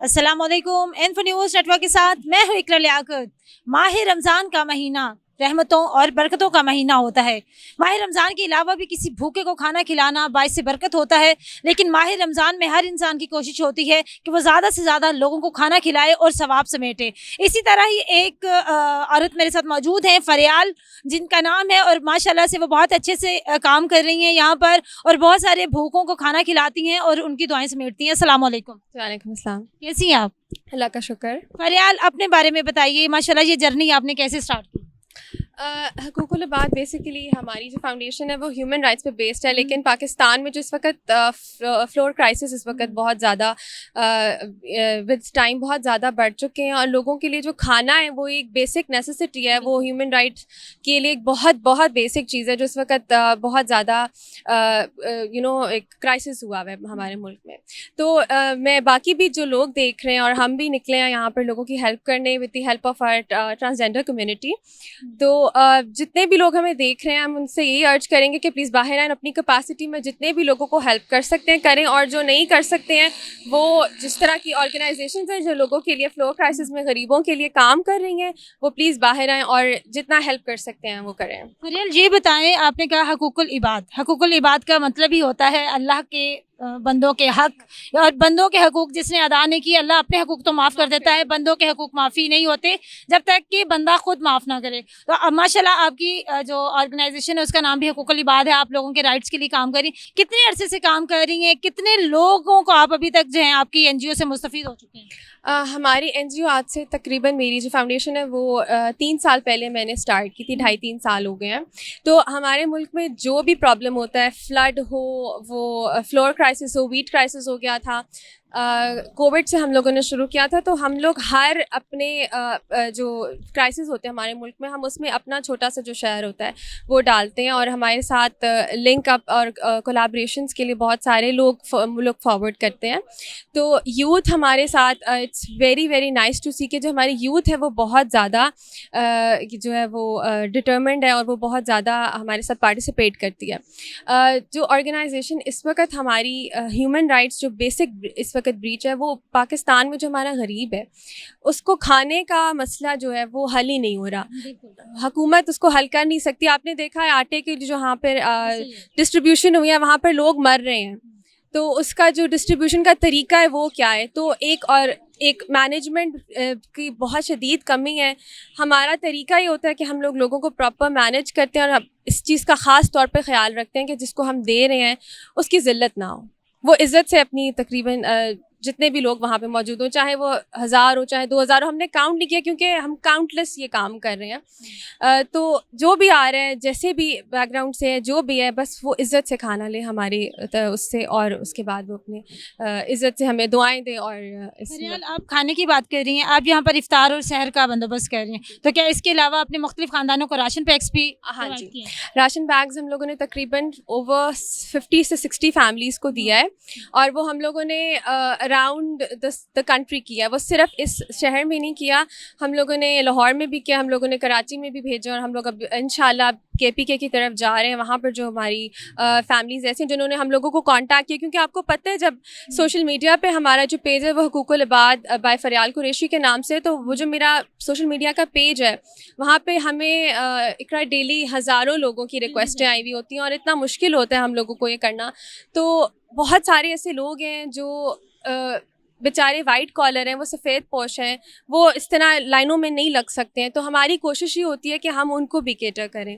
अस्सलाम वालेकुम। Info news network के साथ मैं हूँ इकरा लियाकत। माह रमज़ान का महीना रहमतों और बरकतों का महीना होता है। माह रमज़ान के अलावा भी किसी भूखे को खाना खिलाना बाइस से बरकत होता है, लेकिन माह रमज़ान में हर इंसान की कोशिश होती है कि वो ज़्यादा से ज़्यादा लोगों को खाना खिलाए और सवाब समेटे। इसी तरह ही एक औरत मेरे साथ मौजूद हैं, फरियाल जिनका नाम है, और माशाल्लाह से वो बहुत अच्छे से काम कर रही हैं यहाँ पर, और बहुत सारे भूखों को खाना खिलाती हैं और उनकी दुआएं समेटती हैं। अस्सलाम वालेकुम। वालेकुम अस्सलाम। कैसी हैं आप? अल्लाह का शुक्र। फरियाल, अपने बारे में बताइए, माशाल्लाह ये जर्नी आपने कैसे स्टार्ट की? हकूक़ुल इबाद बेसिकली हमारी जो फाउंडेशन है वो ह्यूमन राइट्स पे बेस्ड है, लेकिन पाकिस्तान में जो इस वक्त फ्लोर क्राइसिस इस वक्त बहुत ज़्यादा विद टाइम बहुत ज़्यादा बढ़ चुके हैं, और लोगों के लिए जो खाना है वो एक बेसिक नेसेसिटी है, वो ह्यूमन राइट्स के लिए एक बहुत बहुत बेसिक चीज़ है जो इस वक्त बहुत ज़्यादा एक क्राइसिस हुआ है हमारे मुल्क में। तो मैं बाकी भी जो लोग देख रहे हैं, और हम भी निकले हैं यहाँ पर लोगों की हेल्प करने with the help of our transgender community. तो जितने भी लोग हमें देख रहे हैं, हम उनसे यही अर्ज करेंगे कि प्लीज़ बाहर आएँ, अपनी कैपेसिटी में जितने भी लोगों को हेल्प कर सकते हैं करें, और जो नहीं कर सकते हैं वो जिस तरह की ऑर्गेनाइजेशंस हैं जो लोगों के लिए फ्लोर क्राइसिस में गरीबों के लिए काम कर रही हैं, वो प्लीज़ बाहर आएँ और जितना हेल्प कर सकते हैं वो करें। फरियाल, ये बताएं, आपने कहा हकूकुल इबाद। हकूकुल इबाद का मतलब ही होता है अल्लाह के बंदों के हक, और बंदों के हकूक़ जिसने अदा नहीं किए, अल्लाह अपने हकूक़ तो माफ़ कर देता है, बंदों के हकूक़ माफ़ी नहीं होते जब तक कि बंदा खुद माफ़ ना करे। तो अब माशाल्लाह आपकी जो ऑर्गेनाइजेशन है उसका नाम भी हकूकुल इबाद है, आप लोगों के राइट्स के लिए काम कर रही हैं। कितने अरसे से काम कर रही हैं? कितने लोगों को आप अभी तक जो है आपकी NGO से मुस्तफ़ीद हो चुके हैं? हमारी NGO आज से तकरीबन, मेरी जो फाउंडेशन है वो 3 साल पहले मैंने स्टार्ट की थी, 2.5-3 साल हो गए हैं। तो हमारे मुल्क में जो भी प्रॉब्लम होता है, फ्लड हो, वो फ्लोर क्राइसिस हो, वीट क्राइसिस हो गया था, कोविड से हम लोगों ने शुरू किया था, तो हम लोग हर अपने जो क्राइसिस होते हैं हमारे मुल्क में, हम उसमें अपना छोटा सा जो शहर होता है वो डालते हैं, और हमारे साथ लिंक अप और कोलैबोरेशंस के लिए बहुत सारे लोग फॉरवर्ड करते हैं। तो यूथ हमारे साथ, it's very very nice to see कि जो हमारी यूथ है वो बहुत ज़्यादा जो है वो डिटर्मिन्ड है, और वो बहुत ज़्यादा हमारे साथ पार्टिसिपेट करती है। जो ऑर्गेनाइजेशन इस वक्त हमारी ह्यूमन राइट्स जो बेसिक इस वक्त ब्रीच है, वो पाकिस्तान में जो हमारा गरीब है उसको खाने का मसला जो है वो हल ही नहीं हो रहा। हुकूमत उसको हल कर नहीं सकती। आपने देखा है आटे की जो वहाँ पर डिस्ट्रीब्यूशन हुई है, वहाँ पर लोग मर रहे हैं, तो उसका जो डिस्ट्रीब्यूशन का तरीका है वो क्या है? तो एक मैनेजमेंट की बहुत शदीद कमी है। हमारा तरीका ये होता है कि हम लोगों को प्रॉपर मैनेज करते हैं, और इस चीज़ का ख़ास तौर पे ख्याल रखते हैं कि जिसको हम दे रहे हैं उसकी ज़िल्लत ना हो, वो इज़्ज़त से अपनी तकरीबन जितने भी लोग वहाँ पे मौजूद हों, चाहे वो 1000 हो चाहे 2000 हो, हमने काउंट नहीं किया क्योंकि हम काउंटलेस ये काम कर रहे हैं। तो जो भी आ रहे हैं, जैसे भी बैकग्राउंड से है, जो भी है, बस वो इज़्ज़त से खाना ले हमारी उससे, और उसके बाद वो अपने इज़्ज़त से हमें दुआएं दें। और फरियाल, आप खाने की बात कर रही हैं, आप यहाँ पर इफ्तार और सहर का बंदोबस्त कर रही हैं, तो क्या इसके अलावा अपने मुख्तलिफ ख़ानदानों को राशन पैक्स भी? हाँ जी, राशन बैग्स हम लोगों ने तकरीबन ओवर 50 से 60 फैमिलीज़ को दिया है, और वो हम लोगों ने अराउंड द कंट्री किया। वो सिर्फ इस शहर में नहीं किया, हम लोगों ने लाहौर में भी किया, हम लोगों ने कराची में भी भेजा, और हम लोग अब इंशाल्लाह KPK की तरफ जा रहे हैं। वहाँ पर जो हमारी फैमिलीज़ ऐसी हैं जिन्होंने हम लोगों को कांटेक्ट किया, क्योंकि आपको पता है जब सोशल मीडिया पे हमारा जो पेज है वो हकूकुल इबाद बाय फरियाल कुरैशी के नाम से, तो वो जो मेरा सोशल मीडिया का पेज है वहाँ पे हमें इकरा डेली हज़ारों लोगों की रिक्वेस्टें आई हुई होती हैं, और इतना मुश्किल होता है हम लोगों को ये करना। तो बहुत सारे ऐसे लोग हैं जो बेचारे वाइट कॉलर हैं, वो सफ़ेद पोश हैं, वो इस तरह लाइनों में नहीं लग सकते हैं। तो हमारी कोशिश ये होती है कि हम उनको भी केटर करें,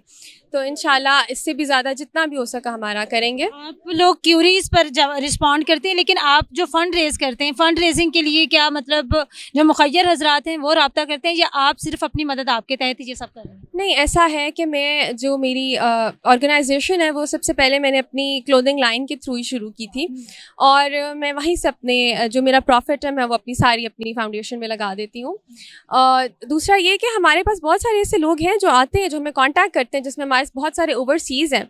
तो इंशाल्लाह इससे भी ज़्यादा जितना भी हो सका हमारा करेंगे। आप लोग क्यूरीज पर रिस्पॉन्ड करते हैं, लेकिन आप जो फ़ंड रेज़ करते हैं, फ़ंड रेजिंग के लिए क्या मतलब जो मुखय्यर हजरात हैं वो रब्ता करते हैं, या आप सिर्फ अपनी मदद आपके तहत ही ये सब कर रहे हैं? नहीं, ऐसा है कि मैं, जो मेरी ऑर्गेनाइजेशन है वो सबसे पहले मैंने अपनी क्लोथिंग लाइन के थ्रू ही शुरू की थी, और मैं वहीं से अपने जो मेरा प्रॉफिट है मैं वो अपनी फाउंडेशन में लगा देती हूँ। दूसरा ये कि हमारे पास बहुत सारे ऐसे लोग हैं जो आते हैं, जो हमें कांटेक्ट करते हैं, जिसमें हमारे बहुत सारे ओवरसीज़ हैं,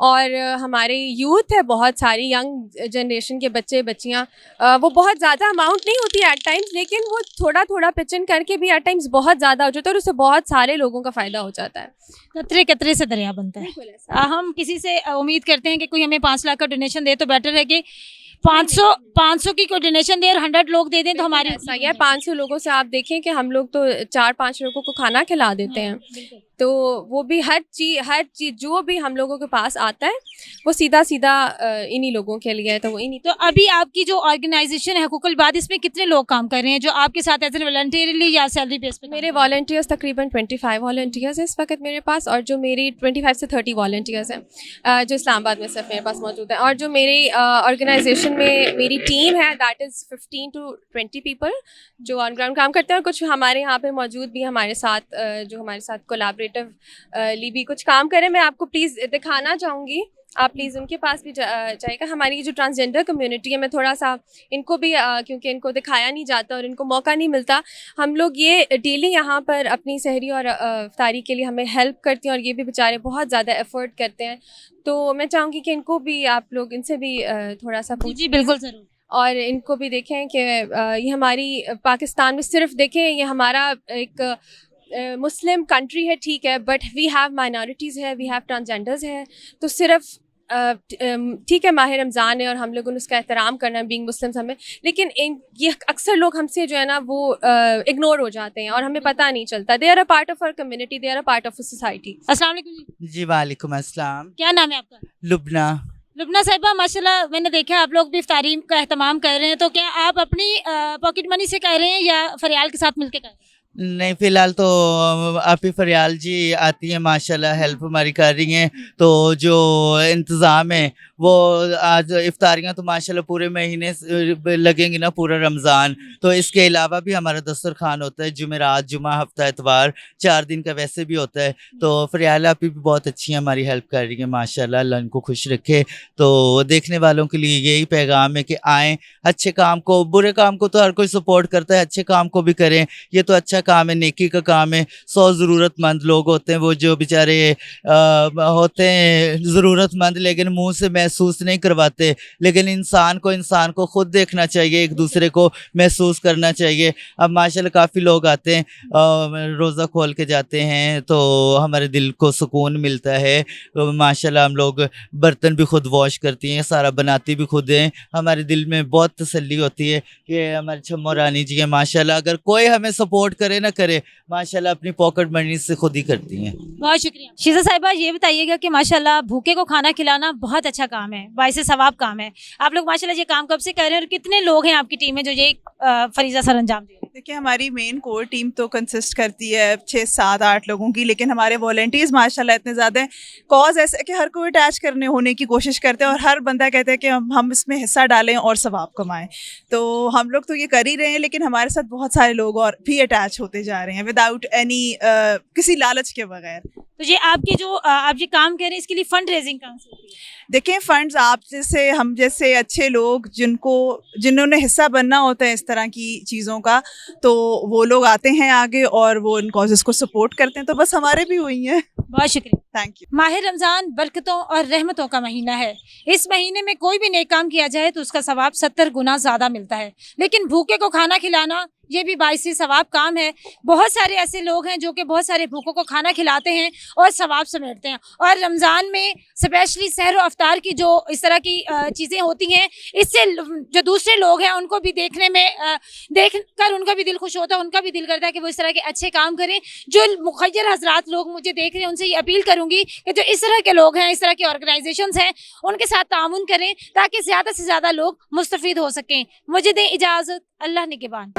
और हमारे यूथ है, बहुत सारी यंग जनरेशन के बच्चे बच्चियाँ। वो बहुत ज़्यादा अमाउंट नहीं होती है एट टाइम्स, लेकिन वो थोड़ा थोड़ा पिचन करके भी एट टाइम्स बहुत ज़्यादा हो जाता है, और उससे बहुत सारे लोगों का फ़ायदा हो जाता है। कतरे कतरे से दरिया बनता है। हम किसी से उम्मीद करते हैं कि कोई हमें 5 लाख का डोनेशन दे, तो बेटर है कि 500 की कोई डोनेशन दे और 100 लोग दे दें तो हमारी ऐसा ही है, 500 लोगों से आप देखें कि हम लोग तो 4-5 लोगों को खाना खिला देते हैं, तो वो भी हर चीज़ जो भी हम लोगों के पास आता है वो सीधा इन्हीं लोगों के लिए है, तो वो इन्हीं। तो अभी आपकी जो ऑर्गेनाइजेशन है हुकूकुल बाद, इसमें कितने लोग काम कर रहे हैं जो आपके साथ एज ए वॉलंटियरली या सैलरी बेस पे? मेरे वॉलंटियर्स तकरीबन 25 वॉलंटियर्स हैं इस वक्त मेरे पास, और जो मेरी 25 से 30 वॉलंटियर्स हैं जो इस्लामाबाद में सिर्फ मेरे पास मौजूद हैं, और जो मेरी ऑर्गेनाइजेशन में मेरी टीम है दैट इज़ 15 to 20 पीपल जो ऑन ग्राउंड काम करते हैं, और कुछ हमारे यहाँ पे मौजूद भी हमारे साथ जो हमारे साथ कोलैबोरेटिव ली कुछ काम करें। मैं आपको प्लीज़ दिखाना चाहूँगी, आप प्लीज़ उनके पास भी जाइएगा। हमारी जो ट्रांसजेंडर कम्युनिटी है, मैं थोड़ा सा इनको भी क्योंकि इनको दिखाया नहीं जाता और इनको मौका नहीं मिलता, हम लोग ये डेली यहाँ पर अपनी सहरी और इफ्तारी के लिए हमें हेल्प करती हैं, और ये भी बेचारे बहुत ज़्यादा एफर्ट करते हैं, तो मैं चाहूँगी कि इनको भी आप लोग इनसे भी थोड़ा सा जी बिल्कुल ज़रूर, और इनको भी देखें कि ये हमारी पाकिस्तान में सिर्फ देखें ये हमारा एक मुस्लिम कंट्री है, ठीक है, बट वी हैव माइनॉरिटीज़ है, वी हैव ट्रांसजेंडर्स है, तो सिर्फ ठीक है माह रमज़ान है और हम लोगों ने उसका एहतराम करना है बीइंग मुस्लिम्स हमें, लेकिन ये अक्सर लोग हमसे जो है ना वो इग्नोर हो जाते हैं और हमें पता नहीं चलता। They are a part of our community, they are a part of society. अस्सलाम वालेकुम जी। जी वालेकुम अस्सलाम। क्या नाम है आपका? लुबना। लुबना साहिबा, माशाल्लाह मैंने देखा आप लोग भी इफ्तारी का एहतमाम कर रहे हैं, तो क्या आप अपनी पॉकेट मनी से कर रहे हैं या फरियाल के साथ मिलकर कर रहे हैं? नहीं, फ़िलहाल तो आप ही फरियाल जी आती हैं माशाल्लाह, हेल्प हमारी कर रही हैं, तो जो इंतज़ाम है वो आज इफ्तारियाँ तो माशाल्लाह पूरे महीने लगेंगी ना, पूरा रमज़ान, तो इसके अलावा भी हमारा दस्तरखान होता है जुमेरात, जुमा, हफ्ता, इतवार, 4 दिन का वैसे भी होता है, तो फरियाल आप भी बहुत अच्छी हैं, हमारी हेल्प कर रही हैं माशाल्लाह, अल्लाह इनको खुश रखे। तो देखने वालों के लिए यही पैगाम है कि आएँ, अच्छे काम को, बुरे काम को तो हर कोई सपोर्ट करता है, अच्छे काम को भी करें, ये तो अच्छा काम है, नेकी का काम है। 100 ज़रूरतमंद लोग होते हैं वो जो बेचारे होते हैं ज़रूरतमंद, लेकिन मुंह से महसूस नहीं करवाते, लेकिन इंसान को खुद देखना चाहिए, एक दूसरे को महसूस करना चाहिए। अब माशाल्लाह काफ़ी लोग आते हैं, रोज़ा खोल के जाते हैं, तो हमारे दिल को सुकून मिलता है। तो माशाल्लाह हम लोग बर्तन भी खुद वॉश करती हैं, सारा बनाती भी खुद हैं, हमारे दिल में बहुत तसल्ली होती है कि हमारे छम्मो रानी जी हैं माशाल्लाह, अगर कोई हमें सपोर्ट करे ना करे, माशाल्लाह अपनी पॉकेट मनी से खुद ही करती हैं। बहुत शुक्रिया। शीज़ा साहिबा, ये बताइएगा कि माशाल्लाह भूखे को खाना खिलाना बहुत अच्छा काम है, बाइसे सवाब काम है। आप लोग माशाल्लाह ये काम कब से कर रहे हैं और कितने लोग हैं आपकी टीम में जो ये फरीज़ा सर अंजाम दे रहे हैं? देखिए, हमारी मेन कोर टीम तो कंसिस्ट करती है 6, 7, 8 लोगों की, लेकिन हमारे वॉलंटियर्स माशाल्लाह इतने ज़्यादा हैं। कॉज ऐसा है कि हर कोई अटैच होने की कोशिश करते हैं और हर बंदा कहता है कि हम इसमें हिस्सा डालें और सवाब कमाएं। तो हम लोग तो ये कर ही रहे हैं, लेकिन हमारे साथ बहुत सारे लोग और भी अटैच होते जा रहे हैं विदाउट एनी किसी लालच के बगैर। तो ये आपकी जो आप ये काम कर रहे हैं इसके लिए फंड रेजिंग कहाँ से होती है? देखें, फंड्स आप जैसे हम जैसे अच्छे लोग जिन्होंने हिस्सा बनना होता है इस तरह की चीज़ों का, तो वो लोग आते हैं आगे और वो इन कॉजेज़ को सपोर्ट करते हैं, तो बस हमारे भी हुई हैं। बहुत शुक्रिया। Thank you. माह रमज़ान बरकतों और रहमतों का महीना है। इस महीने में कोई भी नेक काम किया जाए तो उसका सवाब 70 गुना ज़्यादा मिलता है, लेकिन भूखे को खाना खिलाना ये भी बाइसी सवाब काम है। बहुत सारे ऐसे लोग हैं जो कि बहुत सारे भूखों को खाना खिलाते हैं और सवाब समेटते हैं, और रमज़ान में स्पेशली सहर व अफ्तार की जो इस तरह की चीज़ें होती हैं, इससे जो दूसरे लोग हैं उनको भी देखने में देख कर उनका भी दिल खुश होता है, उनका भी दिल करता है कि वो इस तरह के अच्छे काम करें। जो मुखय्यर हजरात लोग मुझे देख रहे हैं उनसे ये अपील करूँगी कि जो इस तरह के लोग हैं, इस तरह की ऑर्गेनाइजेशंस हैं, उनके साथ तामुन करें ताकि ज़्यादा से ज़्यादा लोग मुस्तफ़ीद हो सकें। मुझे दें इजाज़त, अल्लाह निगहबान।